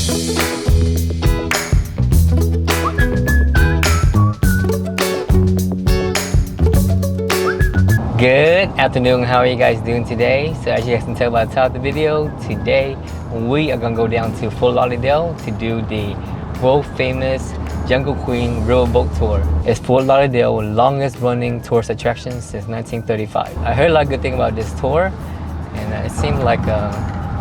Good afternoon, how are you guys doing today? So as you guys can tell by the title of the video, today we are gonna go down to Fort Lauderdale to do the world famous Jungle Queen Riverboat tour. It's Fort Lauderdale's longest running tourist attraction since 1935. I heard a lot of good things about this tour, and it seems like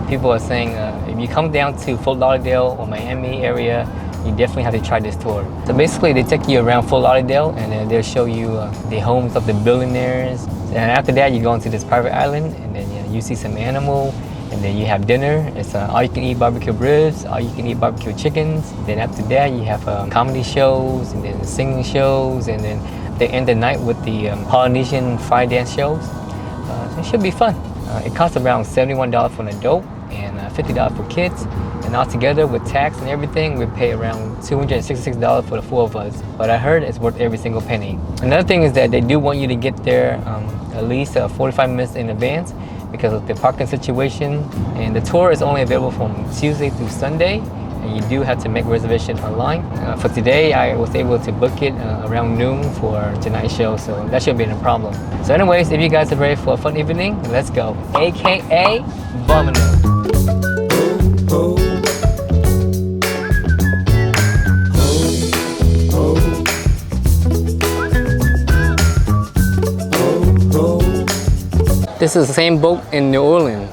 people are saying if you come down to Fort Lauderdale or Miami area, you definitely have to try this tour. So basically they take you around Fort Lauderdale and then they'll show you the homes of the billionaires. And after that you go into this private island and then you see some animal and then you have dinner. It's all-you-can-eat barbecue ribs, all-you-can-eat barbecue chickens. Then after that you have comedy shows and then singing shows, and then they end the night with the Polynesian fire dance shows. So it should be fun. It costs around $71 for an adult and $50 for kids. And altogether with tax and everything, we pay around $266 for the four of us. But I heard it's worth every single penny. Another thing is that they do want you to get there at least 45 minutes in advance because of the parking situation. And the tour is only available from Tuesday through Sunday. And you do have to make reservation online. For today, I was able to book it around noon for tonight's show, so that shouldn't be a problem. So anyways, if you guys are ready for a fun evening, let's go. AKA Vomino. This is the same boat in New Orleans.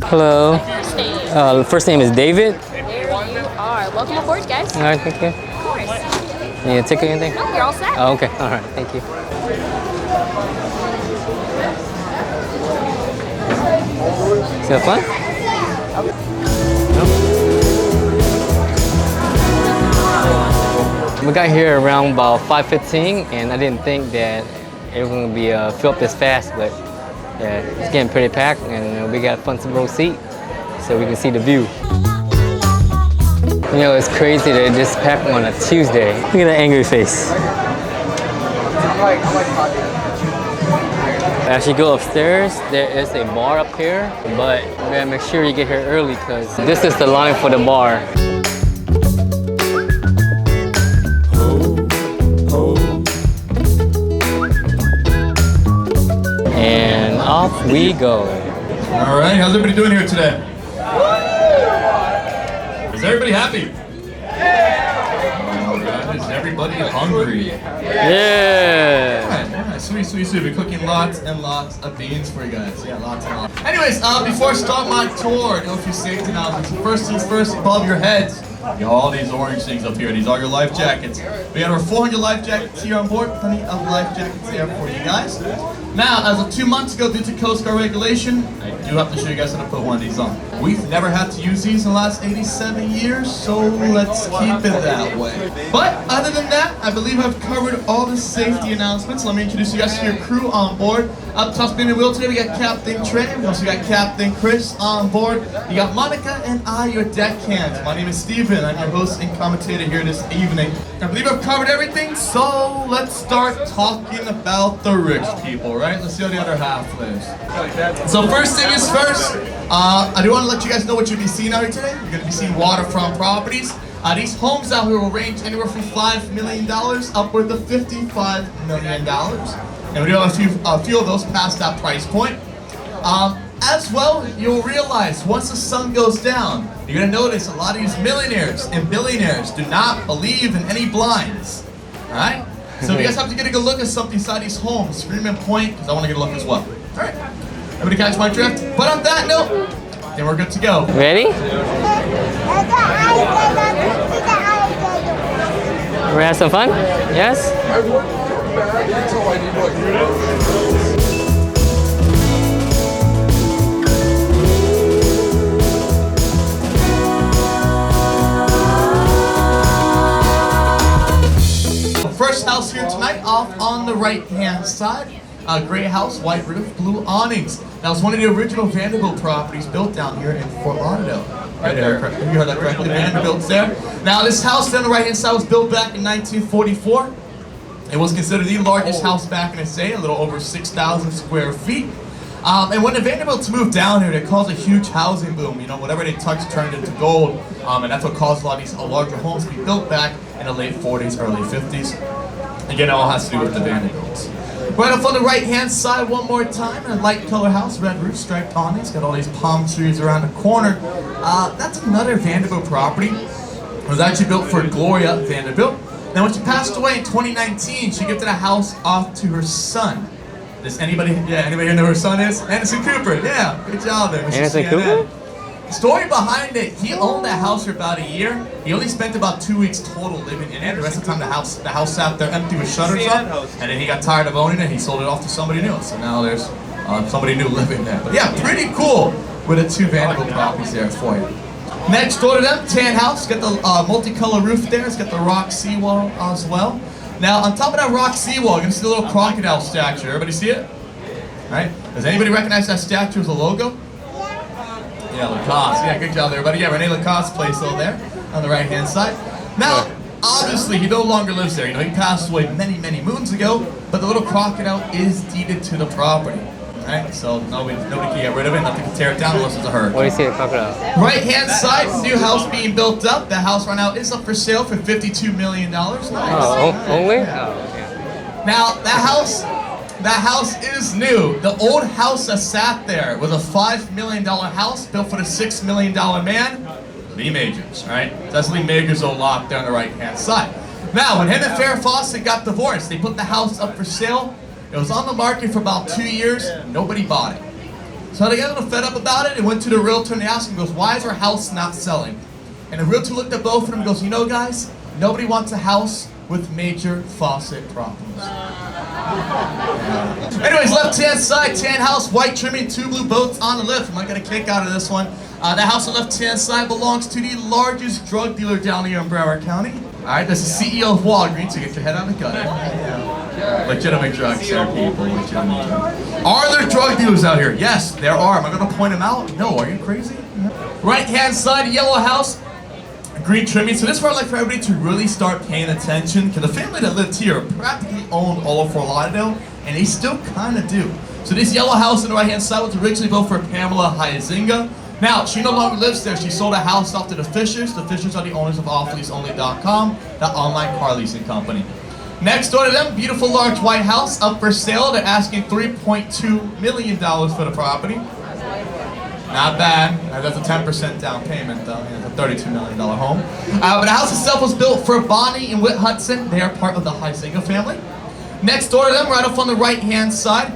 Hello. First name? First name is David. There you are. Welcome aboard, guys. All right, thank you. Of course. You need a ticket or anything? No, you're all set. Oh, okay. All right, thank you. Is that fun? We got here around about 5:15, and I didn't think that it was going to be filled up this fast, but yeah, it's getting pretty packed, and we got a front row seat so we can see the view. You know, it's crazy that it just packed on a Tuesday. Look at that angry face. As you go upstairs, there is a bar up here, but you gotta make sure you get here early because this is the line for the bar. And off we go. All right, how's everybody doing here today? Is everybody happy? Oh God, is everybody hungry? Yeah. Yeah, sweet, sweet, sweet. We're cooking lots and lots of beans for you guys. Yeah, lots and lots. Anyways, before I start my tour, I know a few safety announcements. First things first, above your heads, you have all these orange things up here. These are your life jackets. We have over 400 life jackets here on board. Plenty of life jackets here for you guys. Now, as of 2 months ago, due to Coast Guard regulation, I do have to show you guys how to put one of these on. We've never had to use these in the last 87 years, so let's keep it that way. But other than that, I believe I've covered all the safety announcements. Let me introduce you guys to your crew on board. Up top spinning the wheel today, we got Captain Trey. We also got Captain Chris on board. You got Monica and I, your deckhands. My name is Steven. I'm your host and commentator here this evening. I believe I've covered everything, so let's start talking about the rich people, right? Let's see how the other half lives. So first thing is first, I do want to let you guys know what you'll be seeing out here today. You're going to be seeing waterfront properties. These homes out here will range anywhere from $5 million upward to $55 million. And we do have a few of those past that price point. As well, you'll realize once the sun goes down, you're going to notice a lot of these millionaires and billionaires do not believe in any blinds. Alright? So you guys have to get a good look at something inside these homes. Scream and point, because I want to get a look as well. Alright? Everybody catch my drift? But on that note, then we're good to go. Ready? We're having some fun? Yes? First house here tonight, off on the right-hand side. Gray house, white roof, blue awnings. That was one of the original Vanderbilt properties built down here in Fort Lauderdale. Right there, you heard that correctly, Vanderbilt's there. Now this house on the right-hand side was built back in 1944. It was considered the largest house back in its day, a little over 6,000 square feet. And when the Vanderbilts moved down here, they caused a huge housing boom. You know, whatever they touched turned into gold. And that's what caused a lot of these larger homes to be built back in the late 40s, early 50s. Again, it all has to do with the Vanderbilts. Right up on the right-hand side, one more time, a light color house, red roof, striped awning. It's got all these palm trees around the corner. That's another Vanderbilt property. It was actually built for Gloria Vanderbilt. Now, when she passed away in 2019, she gifted a house off to her son. Does anybody here know who her son is? Anderson Cooper. Yeah, good job there, Mr. Anderson CNN. Cooper? The story behind it, he owned that house for about a year. He only spent about 2 weeks total living in it. The rest of the time, the house sat there empty with shutters up. And then he got tired of owning it. He sold it off to somebody new. So now there's somebody new living there. But yeah, pretty cool with the two Vanderbilt properties there for you. Next door to them, tan house. Got the multicolored roof there. It's got the rock seawall as well. Now, on top of that rock seawall, you're going to see a little crocodile statue. Everybody see it? Right? Does anybody recognize that statue as a logo? Yeah, Lacoste. Yeah, good job there, everybody. Yeah, Rene Lacoste place over there on the right-hand side. Now, obviously, he no longer lives there. You know, he passed away many, many moons ago, but the little crocodile is deeded to the property. Right? So nobody can get rid of it. Nothing can tear it down unless it's a herd. What do you see the crocodile? Right-hand side, new house being built up. That house right now is up for sale for $52 million. Nice. Oh, only? Yeah. Oh, okay. Now, that house is new. The old house that sat there was a $5 million house built for the $6 million man, Lee Majors, right? That's Lee Majors' old lot there on the right-hand side. Now, when him and Farrah Fawcett got divorced, they put the house up for sale. It was on the market for about 2 years. Nobody bought it. So they got a little fed up about it and went to the realtor and asked him, goes, why is our house not selling? And the realtor looked at both of them and goes, you know, guys, nobody wants a house with major faucet problems. Anyways, left-hand side, tan house, white trimming, 2 blue boats on the lift. I'm not going to kick out of this one. The house on the left-hand side belongs to the largest drug dealer down here in Broward County. All right, that's the CEO of Walgreens, so get your head out of the gutter. Legitimate drugs here, people. Legitimate drugs. Are there drug dealers out here? Yes, there are. Am I going to point them out? No, are you crazy? Right-hand side, yellow house. Green trimming. So this is where I'd like for everybody to really start paying attention, because the family that lived here practically owned all of Fort Lauderdale, and they still kind of do. So this yellow house on the right-hand side was originally built for Pamela Huizinga. Now, she no longer lives there. She sold a house off to the Fishers. The Fishers are the owners of offleaseonly.com, the online car leasing company. Next door to them, beautiful large white house up for sale. They're asking $3.2 million for the property. Not bad. That's a 10% down payment, though. Yeah, it's a $32 million home. But the house itself was built for Bonnie and Whit Hudson. They are part of the Huizinga family. Next door to them, right up on the right-hand side,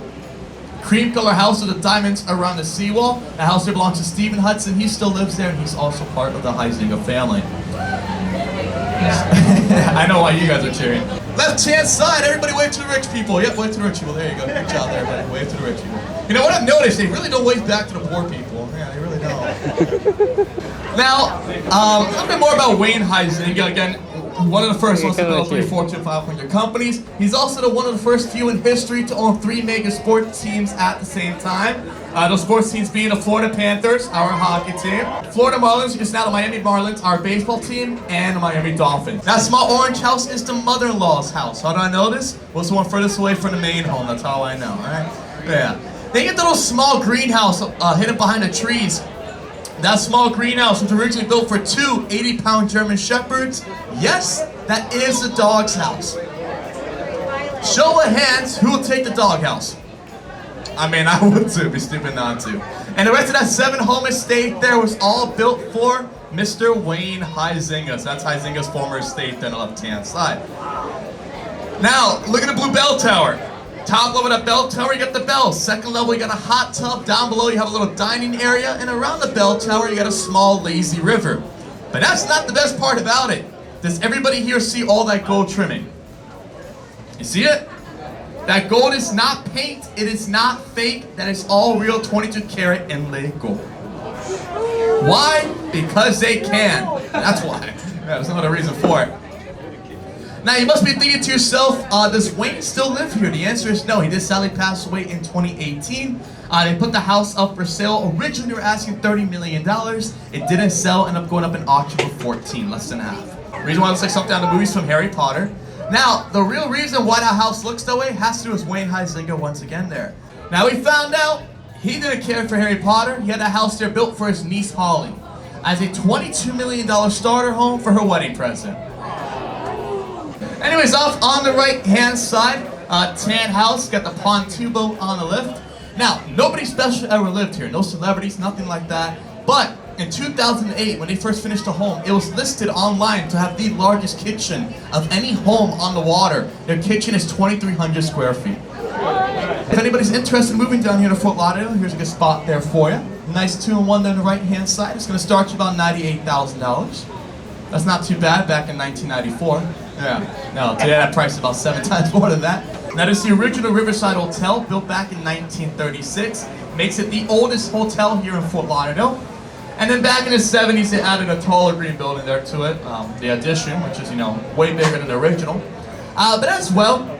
cream color house with the diamonds around the seawall. The house here belongs to Stephen Hudson. He still lives there, and he's also part of the Huizinga family. I know why you guys are cheering. Left-hand side, everybody wave to the rich people. Yep, wave to the rich people. There you go. Good job there, everybody. Wave to the rich people. You know what I've noticed? They really don't wave back to the poor people. Yeah, they really don't. Now, a little bit more about Wayne Huizinga. Again, one of the first ones to build 3 Fortune 500 companies. He's also one of the first few in history to own 3 mega sports teams at the same time. Those sports teams being the Florida Panthers, our hockey team, Florida Marlins, just now the Miami Marlins, our baseball team, and the Miami Dolphins. That small orange house is the mother-in-law's house. How do I know this? What's the one furthest away from the main home? That's how I know, alright? Yeah. They get the little small greenhouse hidden behind the trees. That small greenhouse was originally built for 2 80-pound German Shepherds. Yes, that is the dog's house. Show of hands, who will take the doghouse? I mean, I would too, be stupid not to. And the rest of that 7-home estate there was all built for Mr. Wayne Huizinga. So that's Huizinga's former estate on the left-hand side. Now, look at the blue bell tower. Top level of that bell tower, you got the bell. Second level, you got a hot tub. Down below, you have a little dining area. And around the bell tower, you got a small lazy river. But that's not the best part about it. Does everybody here see all that gold trimming? You see it? That gold is not paint, it is not fake, that is all real 22 karat inlaid gold. Why? Because they can. That's why. Yeah, there's no other reason for it. Now you must be thinking to yourself, does Wayne still live here? The answer is no, he did sadly pass away in 2018. They put the house up for sale. Originally they were asking $30 million. It didn't sell, ended up going up in auction for 14, less than half. The reason why it looks like something out of the movies from Harry Potter. Now, the real reason why that house looks that way has to do with Wayne Huizinga once again there. Now we found out He didn't care for Harry Potter. He had a house there built for his niece Holly as a $22 million starter home for her wedding present. Anyways, off on the right-hand side, tan house, got the pontoon boat on the lift. Now, nobody special ever lived here, no celebrities, nothing like that. But in 2008, when they first finished the home, it was listed online to have the largest kitchen of any home on the water. Their kitchen is 2,300 square feet. If anybody's interested in moving down here to Fort Lauderdale, here's a good spot there for you. Nice 2-in-1 there on the right-hand side. It's going to start you about $98,000. That's not too bad back in 1994. Yeah, no, today that price is about 7 times more than that. Now this is the original Riverside Hotel, built back in 1936. Makes it the oldest hotel here in Fort Lauderdale. And then back in the 70s, they added a taller green building there to it, the addition, which is, way bigger than the original. But as well,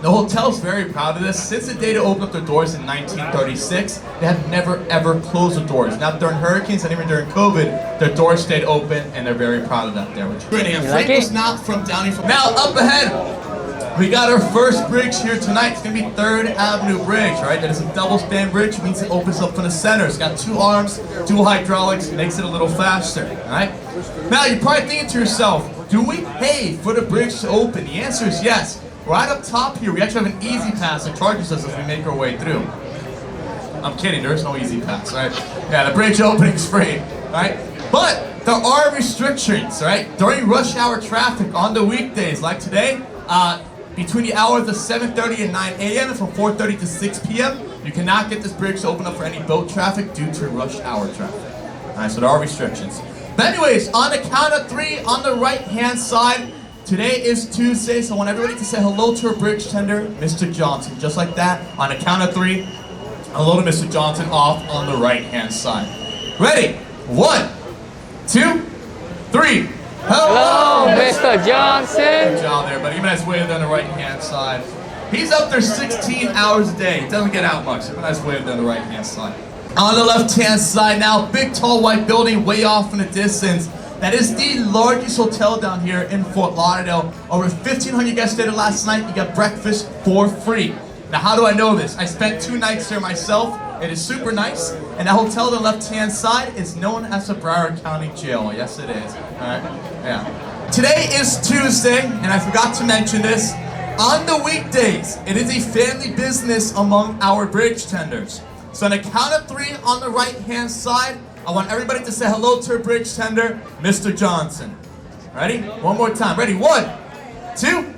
the hotel's very proud of this. Since the day they opened up their doors in 1936, they have never ever closed the doors. Not during hurricanes and even during COVID, their doors stayed open, and they're very proud of that there. Which is like it? Not from down here. Now up ahead, we got our first bridge here tonight. It's gonna be 3rd Avenue Bridge, right? That is a double span bridge, means it opens up from the center. It's got 2 arms, dual hydraulics, makes it a little faster, all right? Now you're probably thinking to yourself, do we pay for the bridge to open? The answer is yes. Right up top here, we actually have an easy pass that charges us as we make our way through. I'm kidding, there's no easy pass, right? Yeah, the bridge opening's free, right? But there are restrictions, right? During rush hour traffic on the weekdays, like today, between the hours of 7:30 and 9 a.m. and from 4:30 to 6 p.m., you cannot get this bridge to open up for any boat traffic due to rush hour traffic. All right, so there are restrictions. But anyways, on the count of 3, on the right-hand side, today is Tuesday, so I want everybody to say hello to our bridge tender, Mr. Johnson. Just like that, on the count of 3, hello to Mr. Johnson off on the right-hand side. Ready? 1, 2, 3. Hello, Mr. Johnson. Good job there, buddy. Even nice wave on the right-hand side. He's up there 16 hours a day. It doesn't get out much. Even nice wave on the right-hand side. On the left-hand side now, big tall white building way off in the distance. That is the largest hotel down here in Fort Lauderdale. Over 1,500 guests stayed there last night. You got breakfast for free. Now, how do I know this? I spent 2 nights there myself. It is super nice. And that hotel on the left-hand side is known as the Broward County Jail. Yes, it is. All right? Yeah. Today is Tuesday, and I forgot to mention this. On the weekdays, it is a family business among our bridge tenders. So on the count of 3 on the right-hand side, I want everybody to say hello to our bridge tender, Mr. Johnson. Ready? One more time. Ready? 1, 2,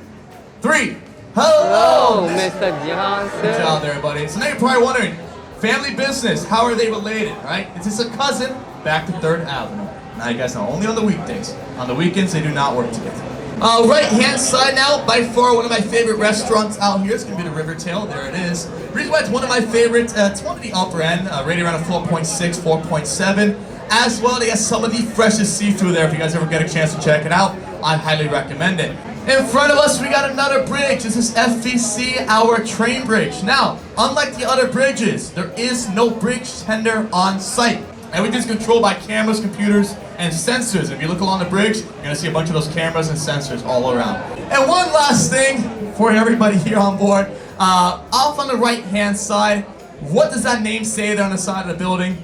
3. Hello, Mr. Johnson. Good job there, everybody. So now you're probably wondering, family business, how are they related, right? It's just a cousin back to 3rd Avenue. Now you guys know, only on the weekdays. On the weekends, they do not work together. Right-hand side now, by far one of my favorite restaurants out here. It's going to be the Rivertail. There it is. The reason why it's one of my favorites, it's one of the upper end, rated around a 4.6, 4.7. As well, they have some of the freshest seafood there. If you guys ever get a chance to check it out, I highly recommend it. In front of us, we got another bridge. This is FVC, our train bridge. Now, unlike the other bridges, there is no bridge tender on site. Everything's controlled by cameras, computers, and sensors. If you look along the bridge, you're gonna see a bunch of those cameras and sensors all around. And one last thing for everybody here on board. Off on the right-hand side, what does that name say there on the side of the building?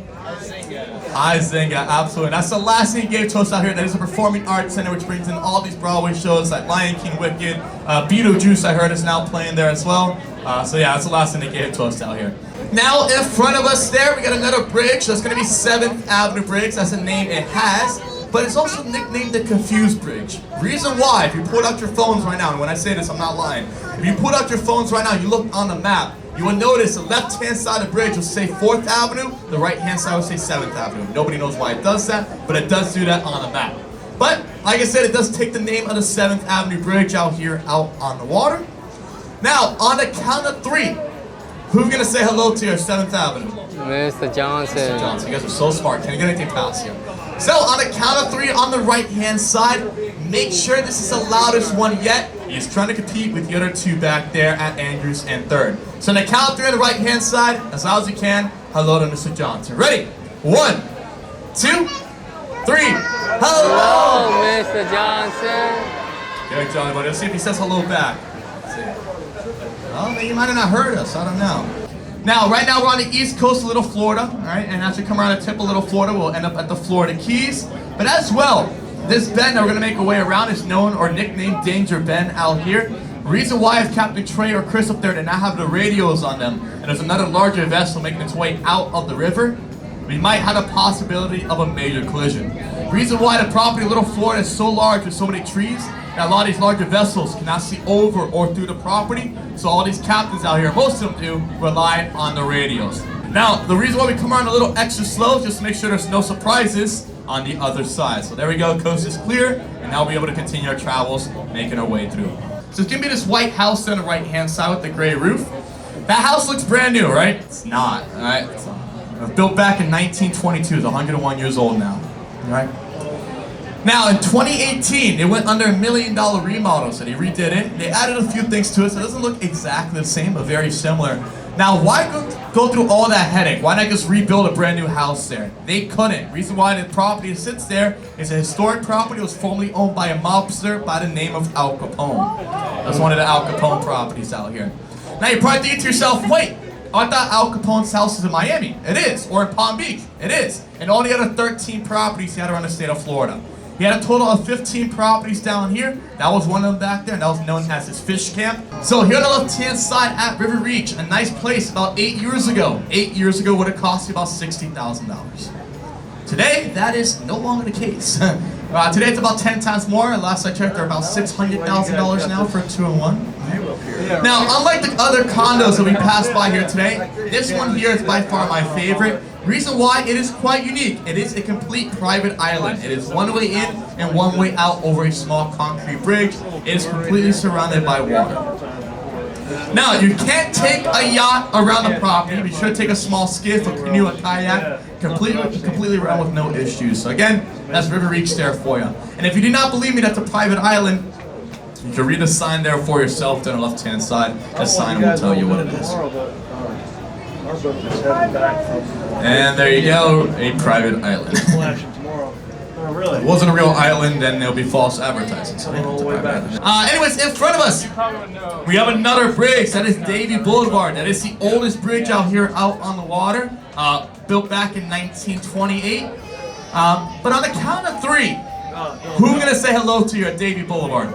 Izinga, absolutely. That's the last thing he gave to us out here. That is a performing arts center which brings in all these Broadway shows like Lion King, Wicked, Beetlejuice, I heard is now playing there as well. So yeah, that's the last thing they gave to us out here. Now in front of us there, we got another bridge. That's going to be 7th Avenue Bridge. That's the name it has. But it's also nicknamed the Confused Bridge. Reason why, if you pull out your phones right now, and when I say this, I'm not lying. If you pull out your phones right now, you look on the map, you will notice the left-hand side of the bridge will say 4th Avenue, the right-hand side will say 7th Avenue. Nobody knows why it does that, but it does do that on the map. But, like I said, it does take the name of the 7th Avenue Bridge out here, out on the water. Now, on the count of 3, who's gonna say hello to your 7th Avenue? Mr. Johnson. Mr. Johnson, you guys are so smart. Can't get anything past you. So, on the count of 3 on the right-hand side, make sure this is the loudest one yet. He's trying to compete with the other 2 back there at Andrews and 3rd. So, on the count of 3 on the right-hand side, as loud as you can, hello to Mr. Johnson. Ready? 1, 2, 3. Hello, Mr. Johnson. Good job, everybody. Let's see if he says hello back. Let's see. Oh, maybe he might have not heard us. I don't know. Now, right now we're on the east coast of Little Florida, all right? And as we come around the tip of Little Florida, we'll end up at the Florida Keys. But as well, this bend that we're gonna make our way around is known or nicknamed Danger Bend out here. The reason why if Captain Trey or Chris up there did not have the radios on them, and there's another larger vessel making its way out of the river, we might have a possibility of a major collision. The reason why the property of Little Florida is so large with so many trees, that a lot of these larger vessels cannot see over or through the property, so all these captains out here, most of them do, rely on the radios. Now, the reason why we come around a little extra slow is just to make sure there's no surprises on the other side. So there we go, coast is clear, and now we'll be able to continue our travels, making our way through. So it's gonna be this white house on the right-hand side with the gray roof. That house looks brand new, right? It's not, all right? It's built back in 1922, it's 101 years old now, all right? Now, in 2018, it went under $1 million remodel, so they redid it. They added a few things to it, so it doesn't look exactly the same, but very similar. Now, why go through all that headache? Why not just rebuild a brand new house there? They couldn't. Reason why the property sits there is a historic property. It was formerly owned by a mobster by the name of Al Capone. That's one of the Al Capone properties out here. Now, you're probably thinking to yourself, wait, I thought Al Capone's house is in Miami. It is. Or in Palm Beach. It is. And all the other 13 properties he had around the state of Florida. He had a total of 15 properties down here. That was one of them back there, and that was known as his fish camp. So here on the left-hand side at River Reach, a nice place about 8 years ago. 8 years ago would have cost you about $60,000. Today, that is no longer the case. Today it's about 10 times more. Last I checked, they're about $600,000 now for a 2-in-1. Now, unlike the other condos that we passed by here today, this one here is by far my favorite. Reason why, it is quite unique. It is a complete private island. It is one way in and one way out over a small concrete bridge. It is completely surrounded by water. Now, you can't take a yacht around the property. You should take a small skiff, a canoe, a kayak, completely around with no issues. So again, that's River Reach there for you. And if you do not believe me, that's a private island. You can read the sign there for yourself down the left-hand side. The sign will tell you what it is. And there you go, a private island. If it wasn't a real island, then there'll be false advertising. So anyways, in front of us, we have another bridge. That is Blvd. That is the oldest bridge out here out on the water. Built back in 1928. But on the count of 3, who's gonna say hello to you at Blvd?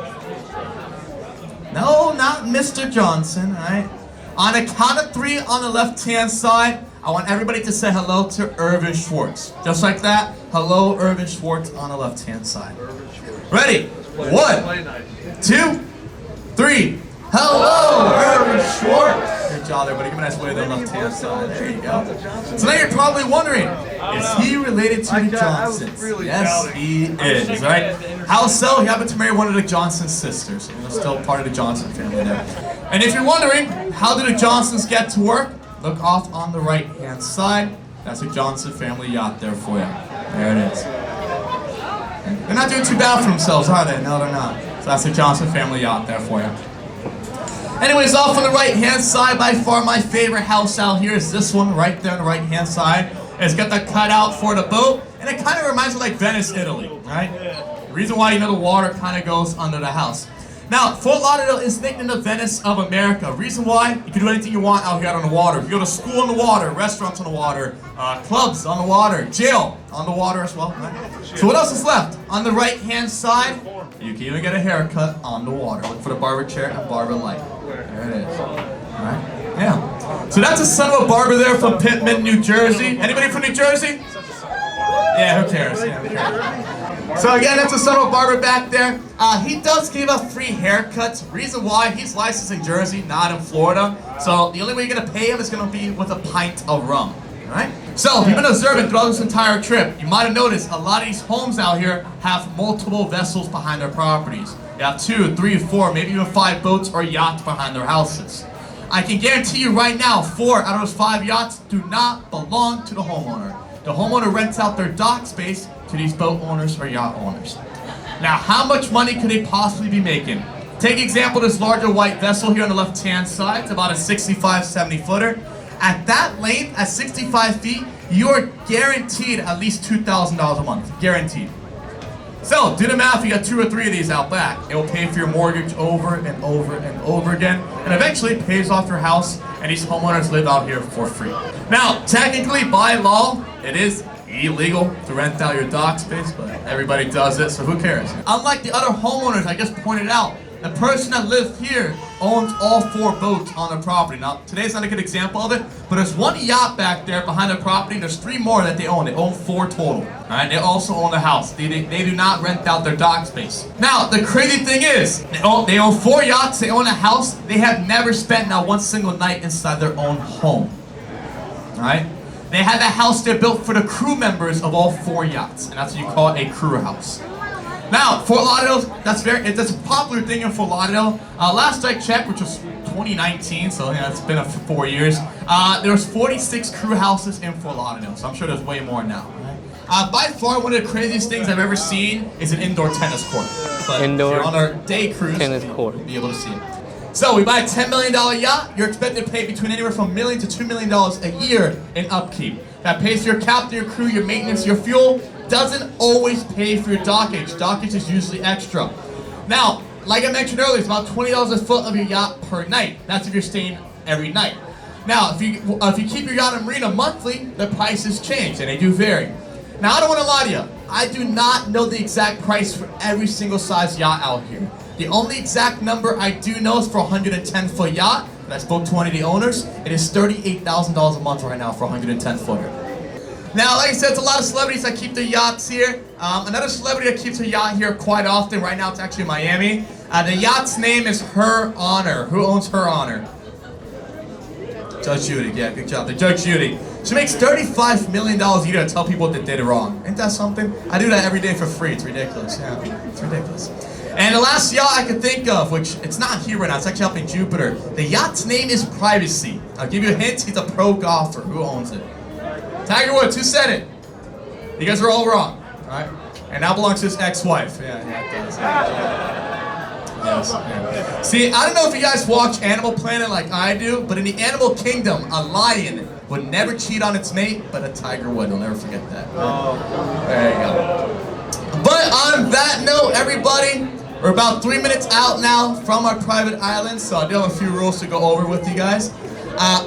No, not Mr. Johnson, all right? On the count of 3 on the left-hand side, I want everybody to say hello to Irvin Schwartz. Just like that, hello Irvin Schwartz on the left-hand side. Ready? 1, 2, 3. Hello, Irvin Schwartz. Good job, everybody. Give me a nice wave on the left-hand side. There you go. So now you're probably wondering, is he related to the Johnsons? Yes, he is, all right? How so? He happened to marry one of the Johnson sisters. He's still part of the Johnson family there. And if you're wondering, how do the Johnsons get to work? Look off on the right-hand side. That's a Johnson family yacht there for you. There it is. They're not doing too bad for themselves, are they? No, they're not. So that's a Johnson family yacht there for you. Anyways, off on the right-hand side, by far my favorite house out here is this one right there on the right-hand side. It's got the cutout for the boat, and it kind of reminds me like Venice, Italy, right? The reason why, you know, the water kind of goes under the house. Now, Fort Lauderdale is nicknamed the Venice of America. Reason why? You can do anything you want out here on the water. You go to school on the water, restaurants on the water, clubs on the water, jail on the water as well. Right? So what else is left? On the right-hand side, you can even get a haircut on the water. Look for the barber chair and barber light. There it is. All right? Yeah. So that's a son of a barber there from Pittman, New Jersey. Anybody from New Jersey? Yeah, who cares? Yeah, who cares? So again, that's a son of a barber back there. He does give us free haircuts. Reason why, he's licensed in Jersey, not in Florida. So the only way you're gonna pay him is gonna be with a pint of rum. Alright? So if you've been observing throughout this entire trip, you might have noticed a lot of these homes out here have multiple vessels behind their properties. They have 2, 3, 4, maybe even 5 boats or yachts behind their houses. I can guarantee you right now, 4 out of those 5 yachts do not belong to the homeowner. The homeowner rents out their dock space to these boat owners or yacht owners. Now, how much money could they possibly be making? Take example, this larger white vessel here on the left-hand side. It's about a 65, 70 footer. At that length, at 65 feet, you are guaranteed at least $2,000 a month. Guaranteed. So, do the math, you got 2 or 3 of these out back. It will pay for your mortgage over and over and over again, and eventually it pays off your house, and these homeowners live out here for free. Now, technically, by law, it is illegal to rent out your dock space, but everybody does it, so who cares? Unlike the other homeowners I just pointed out, the person that lives here owns all 4 boats on the property. Now, today's not a good example of it, but there's 1 yacht back there behind the property. There's 3 more that they own. They own 4 total. All right, they also own the house. They do not rent out their dock space. Now, the crazy thing is, they own 4 yachts. They own a house. They have never spent not one single night inside their own home. All right? They have a house there built for the crew members of all 4 yachts, and that's what you call a crew house. Now, Fort Lauderdale, that's a popular thing in Fort Lauderdale. Last I checked, which was 2019, so yeah, it's been 4 years. There was 46 crew houses in Fort Lauderdale, so I'm sure there's way more now. By far, one of the craziest things I've ever seen is an indoor tennis court. But indoor if you're on our day cruise, tennis court. you'll be able to see it. So we buy a $10 million yacht, you're expected to pay between anywhere from $1 million to $2 million a year in upkeep. That pays for your captain, your crew, your maintenance, your fuel. Doesn't always pay for your dockage. Dockage is usually extra. Now, like I mentioned earlier, it's about $20 a foot of your yacht per night. That's if you're staying every night. Now, if you keep your yacht in marina monthly, the prices change, and they do vary. Now, I don't want to lie to you. I do not know the exact price for every single size yacht out here. The only exact number I do know is for a 110-foot yacht, and I spoke to one of the owners. It is $38,000 a month right now for a 110-footer. Now, like I said, it's a lot of celebrities that keep their yachts here. Another celebrity that keeps her yacht here quite often, right now it's actually in Miami. The yacht's name is Her Honor. Who owns Her Honor? Judge Judy, yeah, good job. The Judge Judy. She makes $35 million a year to tell people that they did it wrong. Ain't that something? I do that every day for free. It's ridiculous. Yeah, it's ridiculous. And the last yacht I could think of, which it's not here right now, it's actually up in Jupiter. The yacht's name is Privacy. I'll give you a hint, he's a pro golfer. Who owns it? Tiger Woods, who said it? You guys are all wrong, all right? And now belongs to his ex-wife. Yeah, it does. Yes, yeah. See, I don't know if you guys watch Animal Planet like I do, but in the animal kingdom, a lion would never cheat on its mate, but a tiger would. You'll never forget that. Oh. There you go. But on that note, everybody, we're about 3 minutes out now from our private island, so I do have a few rules to go over with you guys.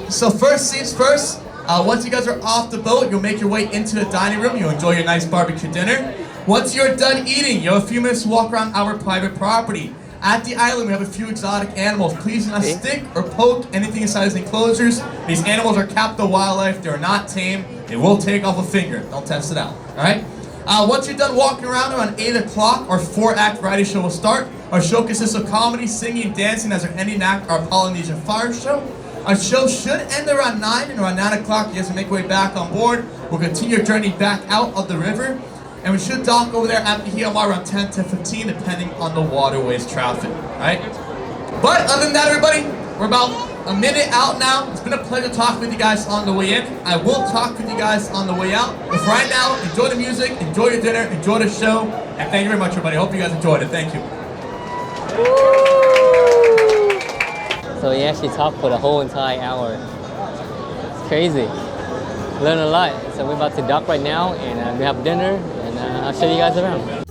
So first things first, once you guys are off the boat, you'll make your way into the dining room. You'll enjoy your nice barbecue dinner. Once you're done eating, you have a few minutes to walk around our private property. At the island, we have a few exotic animals. Please do not stick or poke anything inside these enclosures. These animals are captive wildlife. They're not tame. They will take off a finger. Don't test it out, all right? Once you're done walking around 8 o'clock, our 4-act variety show will start. Our show consists of comedy, singing, dancing as our ending act, our Polynesian fire show. Our show should end around 9, and around 9 o'clock, you guys will make your way back on board. We'll continue your journey back out of the river, and we should dock over there at Bahia around 10 to 15, depending on the waterway's traffic, right? But other than that, everybody, we're about a minute out now. It's been a pleasure talking with you guys on the way in. I will talk with you guys on the way out. But for right now, enjoy the music, enjoy your dinner, enjoy the show, and thank you very much, everybody. I hope you guys enjoyed it. Thank you. So he actually talked for the whole entire hour. It's crazy. Learn a lot. So we're about to dock right now, and we have dinner, and I'll show you guys around.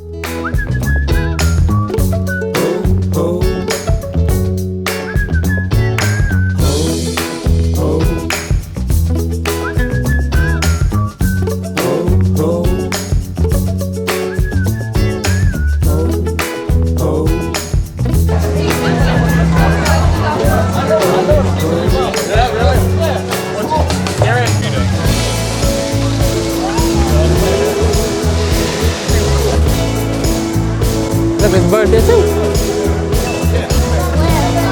Look, there's a bird there too.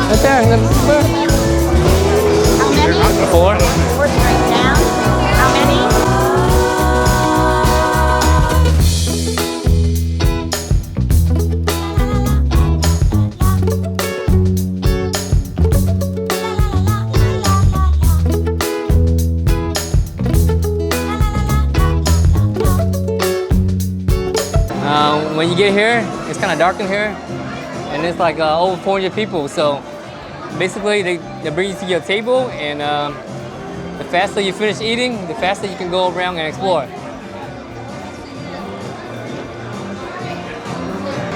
Right there, there's a bird. How many? 4. 4 straight down. How many? When you get here, it's kind of dark in here, and it's like over 400 people. So basically, they bring you to your table, and the faster you finish eating, the faster you can go around and explore.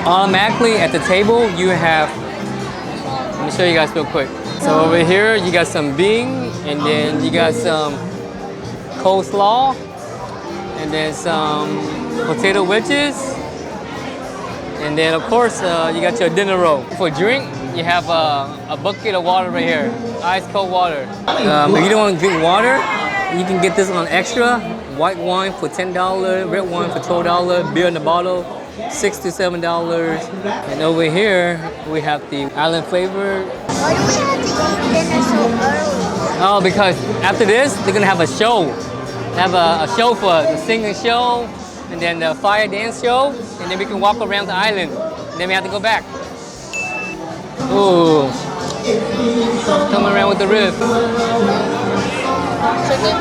automatically at the table you have, let me show you guys real quick. So over here you got some bean, and then you got some coleslaw, and then some potato wedges, and then of course you got your dinner roll. For drink, you have a bucket of water right here, ice cold water. If you don't want to drink water, you can get this on extra. White wine for $10, red wine for $12, beer in the bottle $6 to $7. And over here we have the island flavor. Why do we have to eat dinner so early? Oh, because after this they're gonna have a show. They have a show for the singing show, and then the fire dance show, and then we can walk around the island. And then we have to go back. Ooh, coming around with the rib. Chicken?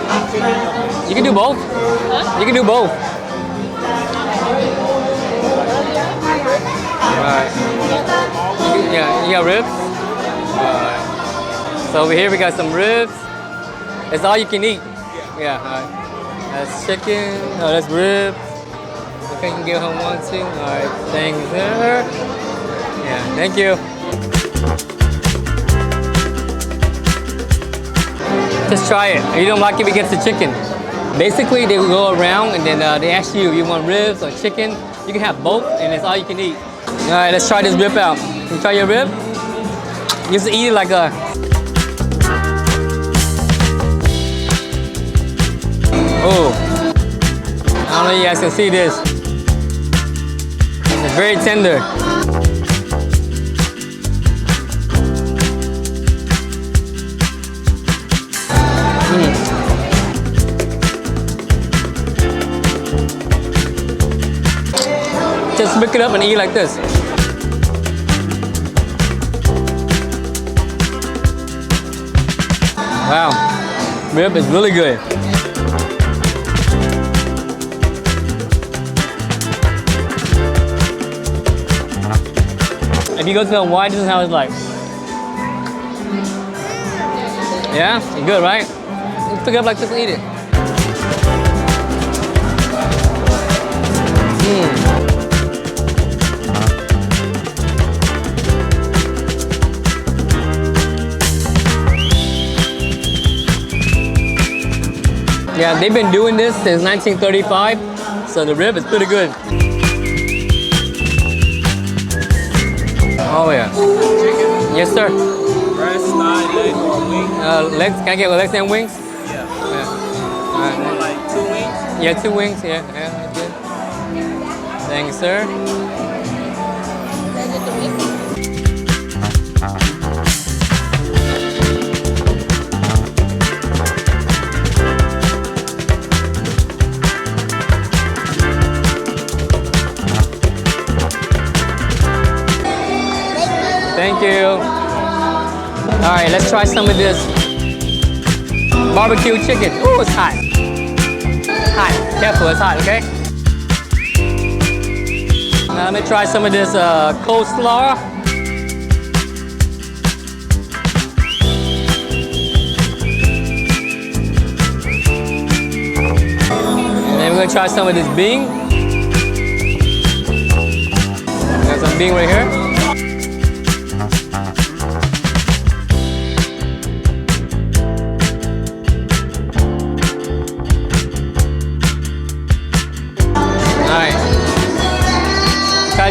You can do both. Huh? You can do both. Alright. Yeah, you got ribs? Alright. So over here we got some ribs. It's all you can eat. Yeah, alright. That's chicken. Oh, that's ribs. Okay, you can give her one too. Alright, thanks there. Yeah, thank you. Just try it. If you don't like it, we get the chicken. Basically, they will go around and then they ask you if you want ribs or chicken. You can have both, and it's all you can eat. All right, let's try this rib out. Can you try your rib? You just eat it like a... Oh. I don't know if you guys can see this. It's very tender. Just pick it up and eat like this. Wow, rib is really good. If you go to Hawaii, this is how it's like. Yeah, it's good, right? Just pick it up like this and eat it. Yeah, they've been doing this since 1935, so the rib is pretty good. Oh yeah. Chicken? Yes, sir. Breast, thigh, leg, or wing? Legs, can I get legs and wings? Yeah. All right. Like 2 wings? Yeah, 2 wings, yeah, that's good. Thanks, sir. Thank you. All right, let's try some of this barbecue chicken. Ooh, it's hot. Hot. Careful, it's hot, okay? Now let me try some of this coleslaw. And then we're gonna try some of this bean. Got some bean right here.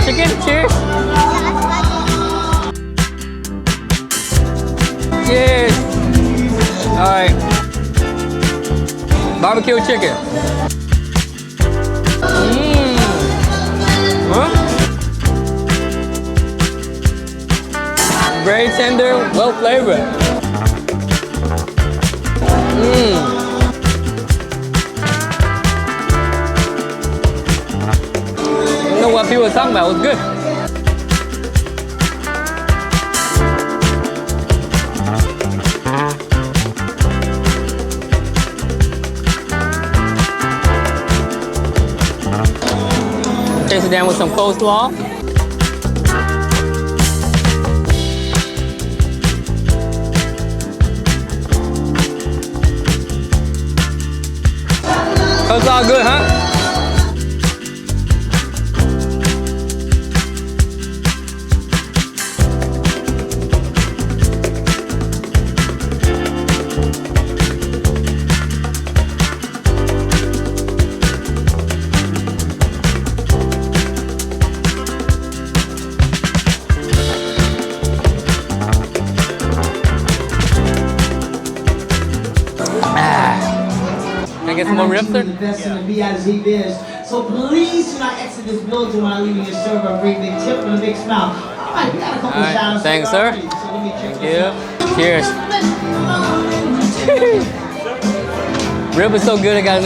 Chicken, cheers. Cheers. All right. Barbecue chicken. Huh? Very tender, well flavored. I don't know what people are talking about. It was good. Chase it down with some coleslaw. Coleslaw good, huh? I get some more ribs, sir? Invest in the BIZ biz. So please do not exit this building while leaving your server a great big tip and a big smile. All right, we got a couple All right, shout-outs. thanks, sir. So let me check Thank this you. out. Cheers. Rib is so good. I got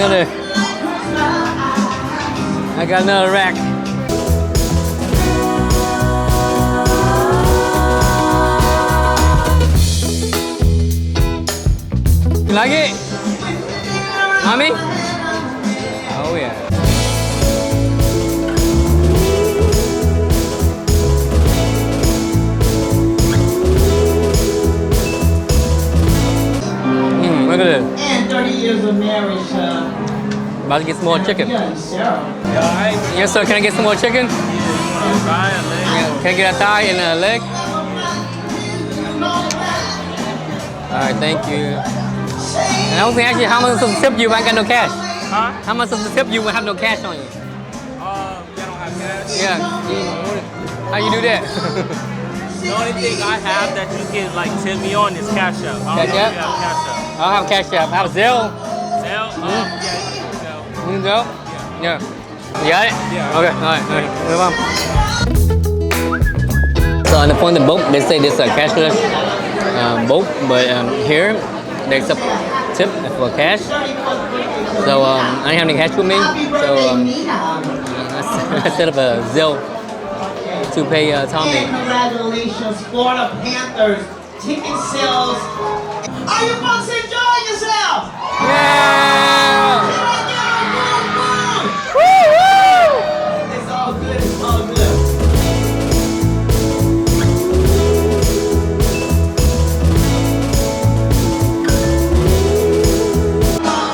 another rack. You like it? Mommy? Oh yeah. Look at this. And 30 years of marriage. About to get some more chicken. Yeah, Sarah. Yes, sir. Can I get some more chicken? Yeah. Can I get a thigh and a leg? All right, thank you. And I was gonna ask you how much of the tip you if I ain't got no cash. Huh? How much of the tip you will have no cash on you? You don't have cash? Yeah. How you do that? The only thing I have that you can like tip me on is Cash App. I don't know if you have Cash App. I'll have cash app. I have Zelle. Zelle? Yeah, You know? Yeah. You got it? Yeah. Okay. All right. Move on. So on the point of the boat, they say this is a cashless boat, but here they accept tip for cash. So I didn't have any cash with me, so I set up a Zelle to pay Tommy. And congratulations, Florida Panthers. Ticket sales. Are you folks enjoying yourselves? Yeah! It's all good. It's all good.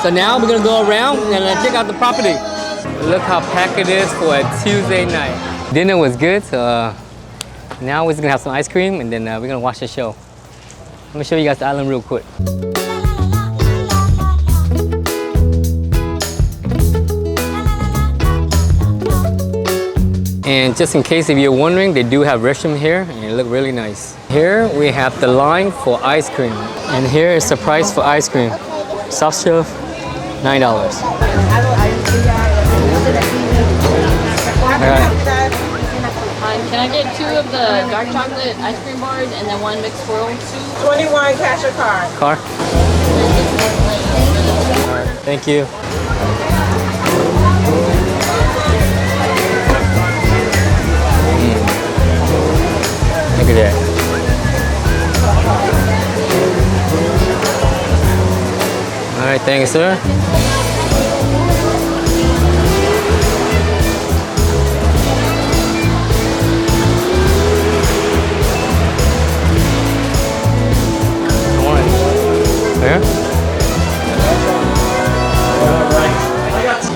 So now we're gonna go around and check out the property. Look how packed it is for a Tuesday night. Dinner was good, so now we're just gonna have some ice cream and then we're gonna watch the show. Let me show you guys the island real quick. And just in case if you're wondering, they do have restroom here and it look really nice. Here we have the line for ice cream. And here is the price for ice cream. Soft serve, $9. Can I get 2 of the dark chocolate ice cream bars and then 1 mixed swirl? 21 cash or card? Car. Thank you. Look at that. All right, thank you, sir.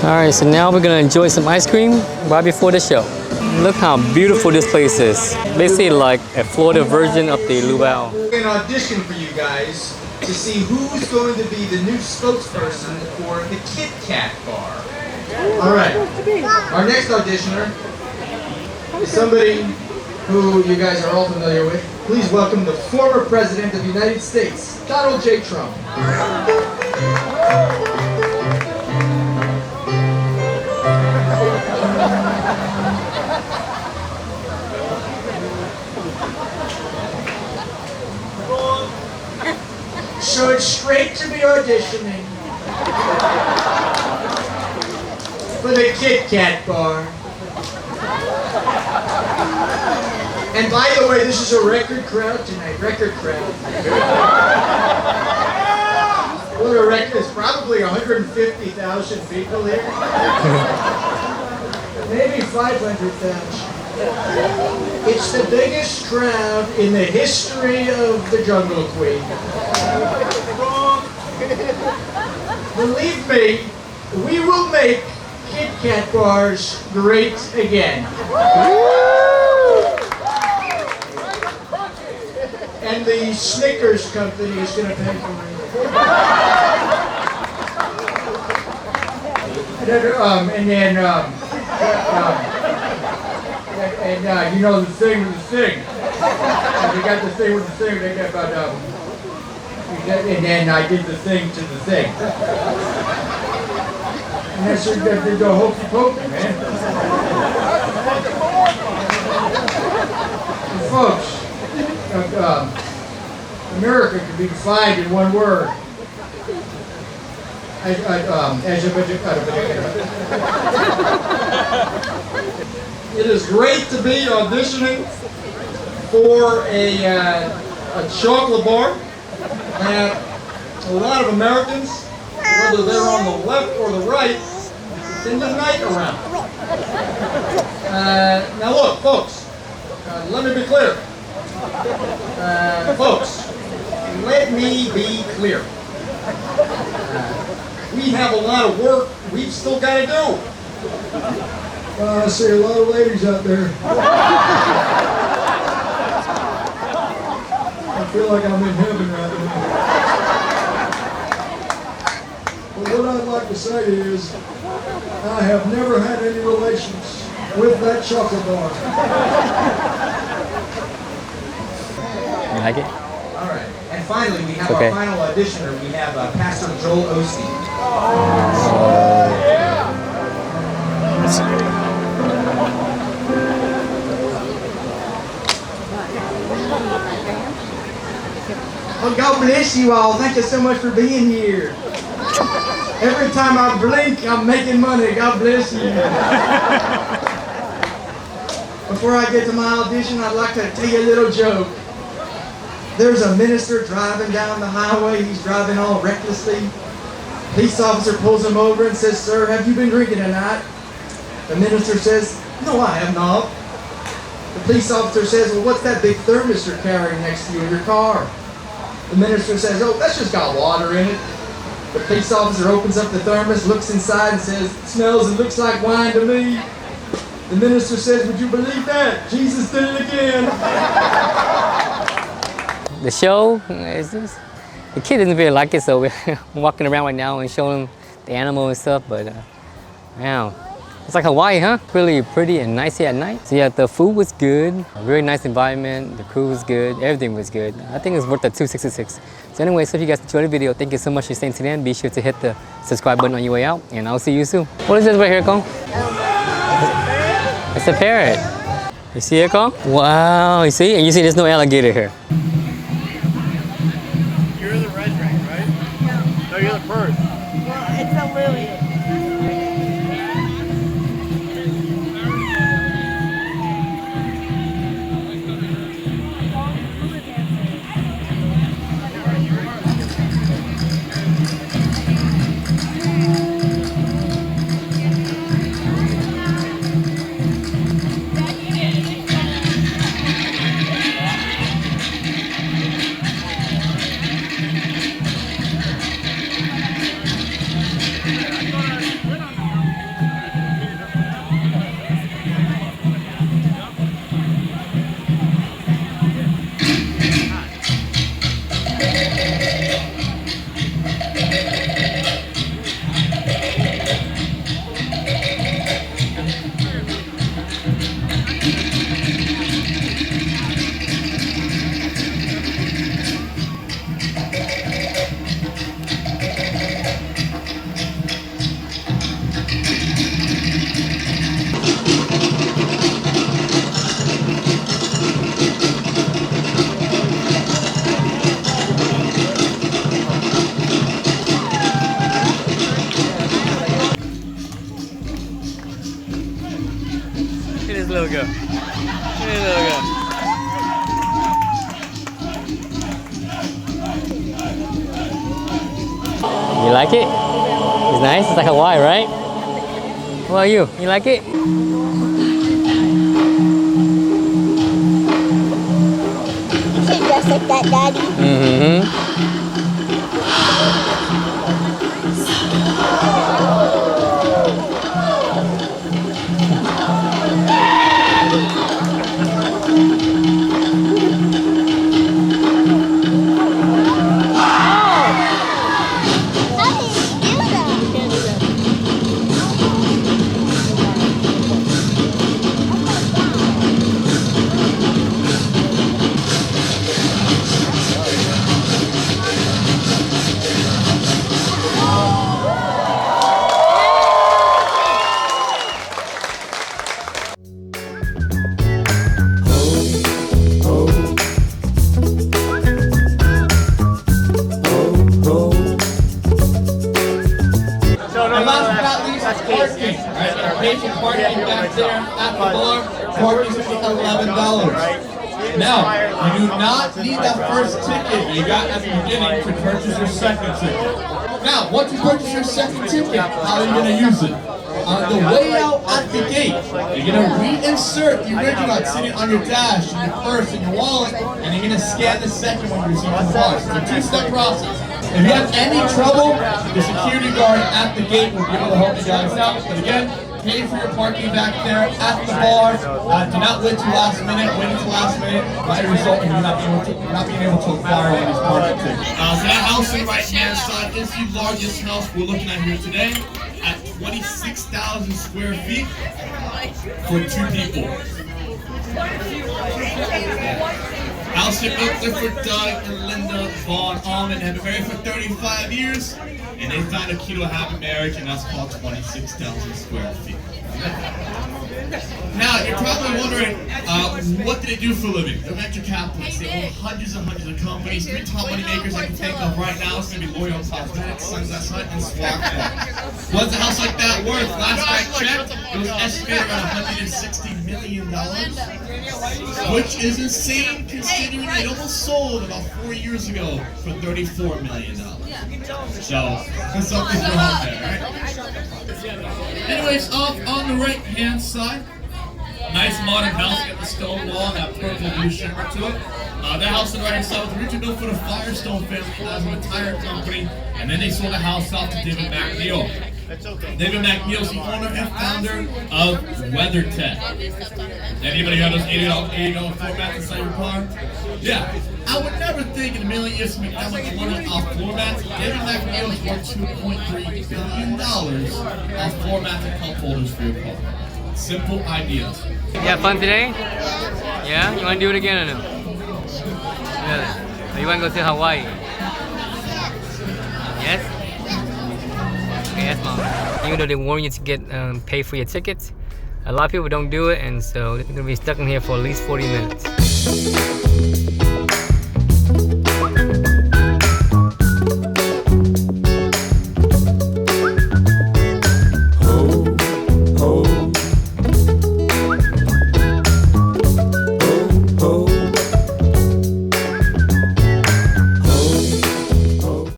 Alright, so now we're gonna enjoy some ice cream right before the show. Look how beautiful this place is. Basically like a Florida version of the Luau. An audition for you guys to see who's going to be the new spokesperson for the Kit Kat bar. Alright, our next auditioner is somebody who you guys are all familiar with. Please welcome the former President of the United States, Donald J. Trump. So it's straight to be auditioning for the Kit Kat bar. And by the way, this is a record crowd tonight, record crowd. What a record, there's probably 150,000 people here. Maybe 500,000. It's the biggest crowd in the history of the Jungle Queen. Believe me, we will make Kit Kat bars great again. And the Snickers company is going to pay for it. And you know the thing with the thing. They got the thing with the thing. They got about and then I did the thing to the thing. And that's sure got to go hokey pokey, man. Folks, America can be defined in one word. It is great to be auditioning for a chocolate bar that a lot of Americans, whether they're on the left or the right, can unite around. Now look, folks, let me be clear. Folks, let me be clear. We have a lot of work we've still got to do. I see a lot of ladies out there. I feel like I'm in heaven right now. But what I'd like to say is, I have never had any relations with that chocolate bar. You like it? All right. And finally, we have Okay. our final auditioner. We have Pastor Joel Osteen. Well, God bless you all. Thank you so much for being here. Every time I blink, I'm making money. God bless you. Before I get to my audition, I'd like to tell you a little joke. There's a minister driving down the highway. He's driving all recklessly. Police officer pulls him over and says, "Sir, have you been drinking tonight?" The minister says, "No, I have not." The police officer says, "Well, what's that big thermos you're carrying next to you in your car?" The minister says, "Oh, that's just got water in it." The police officer opens up the thermos, looks inside and says, "It smells and looks like wine to me." The minister says, "Would you believe that? Jesus did it again." The show is just, the kid doesn't really like it, so we're walking around right now and showing him the animal and stuff. But wow, it's like Hawaii, huh? Really pretty and nice here at night. So yeah, the food was good, a very nice environment. The crew was good, everything was good. I think it's worth the $266. So anyway, so if you guys enjoyed the video, thank you so much for staying to the end. Be sure to hit the subscribe button on your way out, and I'll see you soon. What is this right here, Cole? It's a parrot. You see it, Cole? Wow, you see? And you see there's no alligator here. You're the red ring, right? No, you're the first. Well, it's a lily. Little girl. Hey, little girl. You like it? It's nice. It's like Hawaii, right? What about you? You like it? You should dress like that, Daddy. Mm-hmm. but not least, parking. Right? Pay for parking back there at the bar. Parking is $11. Now, you do not need that first ticket you got at the beginning to purchase your second ticket. Now, once you purchase your second ticket, how are you going to use it? On the way out at the gate, you're going to reinsert the original that's sitting on your dash, in your purse, in your wallet, and you're going to scan the second one you receive from the bar. So it's a two-step process. If you have any trouble, the security guard at the gate will be able to help you guys out. But again, pay for your parking back there at the bar. Do not wait till last minute. Wait until last minute. Might result in you not being able to acquire one of these parking tickets. So that house on the right hand side is the largest house we're looking at here today, at 26,000 square feet for 2 people. House here built there for Doug and Linda Vaughn Almond. Have been married for 35 years, and they found a key to a happy marriage, and that's called 26,000 square feet. Now, you're probably wondering, what do they do for a living? They're venture capitalists. They own hundreds and hundreds of companies. 3 top money makers I can think of right now is going to be L'Oreal Cosmetics, Sunglass Hut, and Swag. What's a house like that worth? Last I checked, it was estimated around $160 million, which is insane considering it almost sold about 4 years ago for $34 million. So, something's wrong there, right? Anyways, off on the right-hand side, nice modern house, got the stone wall and that purple blue shimmer to it. That house on the right-hand side was originally built for the Firestone family as a retired company, and then they sold the house off to David McNeil. David McNeil is the owner and founder of WeatherTech. Anybody got those $80 floor mats inside your car? Yeah. I would never think in a million years to make that much money off floor mats. David McNeil is worth $2.3 billion off floor mats and cup holders for your car. Simple ideas. You have fun today? Yeah? You want to do it again or no? Really? Or you want to go to Hawaii? Yes? Okay, yes, Mom. Even though they warn you to get pay for your tickets, a lot of people don't do it, and so they're going to be stuck in here for at least 40 minutes.